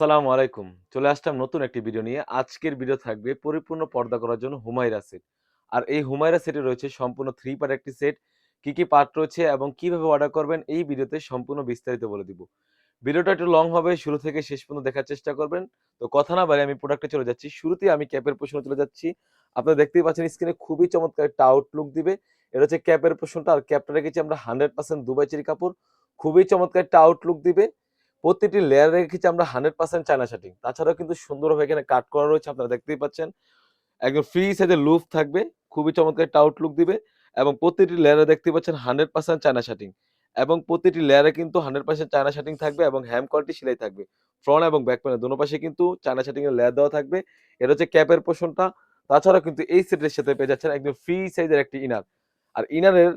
আসসালামু আলাইকুম। চলে আসলাম নতুন একটি ভিডিও নিয়ে। আজকের ভিডিও থাকবে পরিপূর্ণ পর্দা করার জন্য হুমায়রা সেট। আর এই হুমায়রা সেটে রয়েছে সম্পূর্ণ 3 পার্ট একটি সেট। কি পার্ট রয়েছে এবং কিভাবে অর্ডার করবেন এই ভিডিওতে সম্পূর্ণ বিস্তারিত বলে দিব। ভিডিওটা একটু লং হবে, শুরু থেকে শেষ পর্যন্ত দেখার চেষ্টা করবেন। তো কথা না বাড়িয়ে আমি প্রোডাক্টে চলে যাচ্ছি। শুরুতেই আমি ক্যাপের পোরশনে চলে যাচ্ছি। আপনারা দেখতেই পাচ্ছেন স্ক্রিনে খুবই চমৎকার একটা আউটলুক দিবে। এটা হচ্ছে ক্যাপের পোরশনটা আর ক্যাপটা রেখেছি আমরা 100% দুবাই চেরি কাপড়। খুবই চমৎকার একটা আউটলুক দিবে। প্রতিটি লেয়ারে রেখেছি আমরা 100% চায়না শাটিং। তাছাড়াও কিন্তু সুন্দরভাবে এখানে কাট করা রয়েছে আপনারা দেখতেই পাচ্ছেন। একদম ফ্রি সাইজের লুফ থাকবে। খুবই চমৎকার একটা আউটলুক দিবে এবং প্রতিটি লেয়ারে দেখতেই পাচ্ছেন 100% চায়না শাটিং এবং প্রতিটি লেয়ারে কিন্তু 100% চায়না শাটিং থাকবে এবং হ্যাম কোয়ালিটি সেলাই থাকবে। ফ্রন্ট এবং ব্যাক প্যানেল দোনো পাশে কিন্তু চায়না শাটিং এর লেয়ার দেওয়া থাকবে। এটা হচ্ছে ক্যাপের পোরশনটা। তাছাড়াও কিন্তু এই সেটের সাথে পেয়ে যাচ্ছেন একদম ফ্রি সাইজের একটি ইনার। আর ইনারের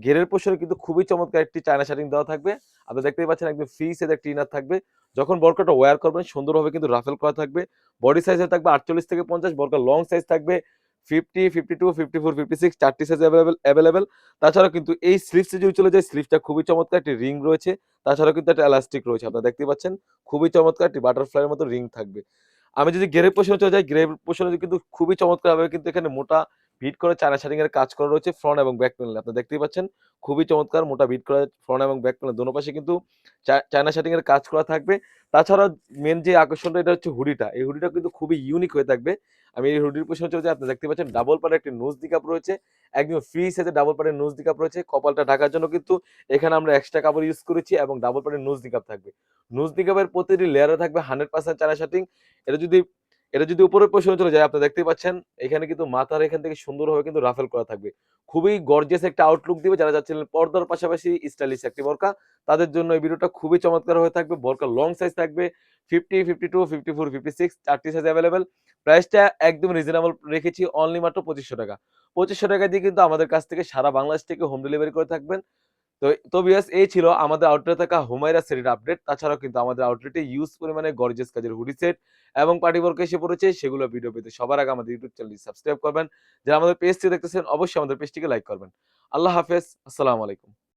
ঘেরের পোরশনে কিন্তু খুবই চমৎকার একটি চায়না শাটিং দেওয়া থাকবে। আপনারা দেখতেই পাচ্ছেন একদম ফ্রি সাইজের একটি ইনার থাকবে। যখন বোরকাটা ওয়্যার করবেন সুন্দরভাবে কিন্তু রাফেল করা থাকবে। বডি সাইজে থাকবে ৪৮ থেকে ৫০, বোরকা লং সাইজ থাকবে 50, 52, 54, 56 4টি সাইজ এভেলেবেল। তাছাড়াও কিন্তু এই স্লিভসে যদি চলে যায়, স্লিভসটা খুবই চমৎকার একটি রিং রয়েছে। তাছাড়াও কিন্তু একটা এলাস্টিক রয়েছে। আপনারা দেখতেই পাচ্ছেন খুবই চমৎকার একটি বাটারফ্লাই এর মতো রিং থাকবে। আমি যদি গ্রেপ পোরশনে চলে যাই, গ্রেপ পোরশনে কিন্তু খুবই চমৎকারভাবে কিন্তু এখানে মোটা বিট করা চায়না শাটিং এর কাজ করা রয়েছে ফ্রন্ট এবং ব্যাক প্যানেলে। আপনারা দেখতেই পাচ্ছেন খুবই চমৎকার মোটা বিট করা ফ্রন্ট এবং ব্যাক প্যানেল দোনো পাশে কিন্তু চায়না শাটিং এর কাজ করা থাকবে। তাছাড়াও মেইন যে আকর্ষণটা এটা হচ্ছে হুডিটা। এই হুডিটা কিন্তু খুবই ইউনিক হয়ে থাকবে। আমি এই হুডির পেছনে চলে যাই, আপনারা দেখতে পাচ্ছেন ডাবল পাড়ের একটি নোজ ডিকাপ রয়েছে। একদম ফ্রি সাইজের ডাবল পাড়ের নোজ ডিকাপ রয়েছে। কপালটা ঢাকার জন্য কিন্তু এখানে আমরা এক্সট্রা কাপড় ইউজ করেছি এবং ডাবল পাড়ের নোজ ডিকাপ থাকবে। নোজ ডিকাপের প্রতিটি লেয়ারে থাকবে 100% চায়না শাটিং। এটা যদি এটা যদি উপরের পোরশনে চলে যায়, আপনারা দেখতেই পাচ্ছেন এখানে কিন্তু মাথার এখান থেকে সুন্দরভাবে কিন্তু রাফেল করা থাকবে। খুবই গর্জিয়াস একটা আউটলুক দিবে যারা চাচ্ছিলেন পর্দার পাশাপাশি স্টাইলিশ একটি বোরকা, তাদের জন্য এই ভিডিওটা খুবই চমৎকার হয়ে থাকবে। বোরকা লং সাইজ থাকবে 50, 52, 54, 56 4টি সাইজ এভেলেবেল। প্রাইসটা একদম রিজনেবল রেখেছি অনলি মাত্র ৳২৫০০। ৳২৫০০ দিয়ে কিন্তু আমাদের কাছ থেকে সারা বাংলাদেশ থেকে হোম ডেলিভারি করে থাকবেন। তো ভিউয়ার্স এই ছিল আমাদের আউটলেটে থাকা হুমায়রা সেটের আপডেট। তাছাড়াও কিন্তু আমাদের আউটলেটে হিউজ পরিমাণে গর্জিয়াস কাজের হুডি সেট এবং পার্টি বোরকা এসে পড়েছে। সেগুলো ভিডিও পেতে সবার আগে আমাদের ইউটিউব চ্যানেলটি সাবস্ক্রাইব করবেন। যারা আমাদের পেজটি দেখতেছেন অবশ্যই আমাদের পেজটিকে লাইক করবেন। আল্লাহ হাফেজ। আসসালামু আলাইকুম।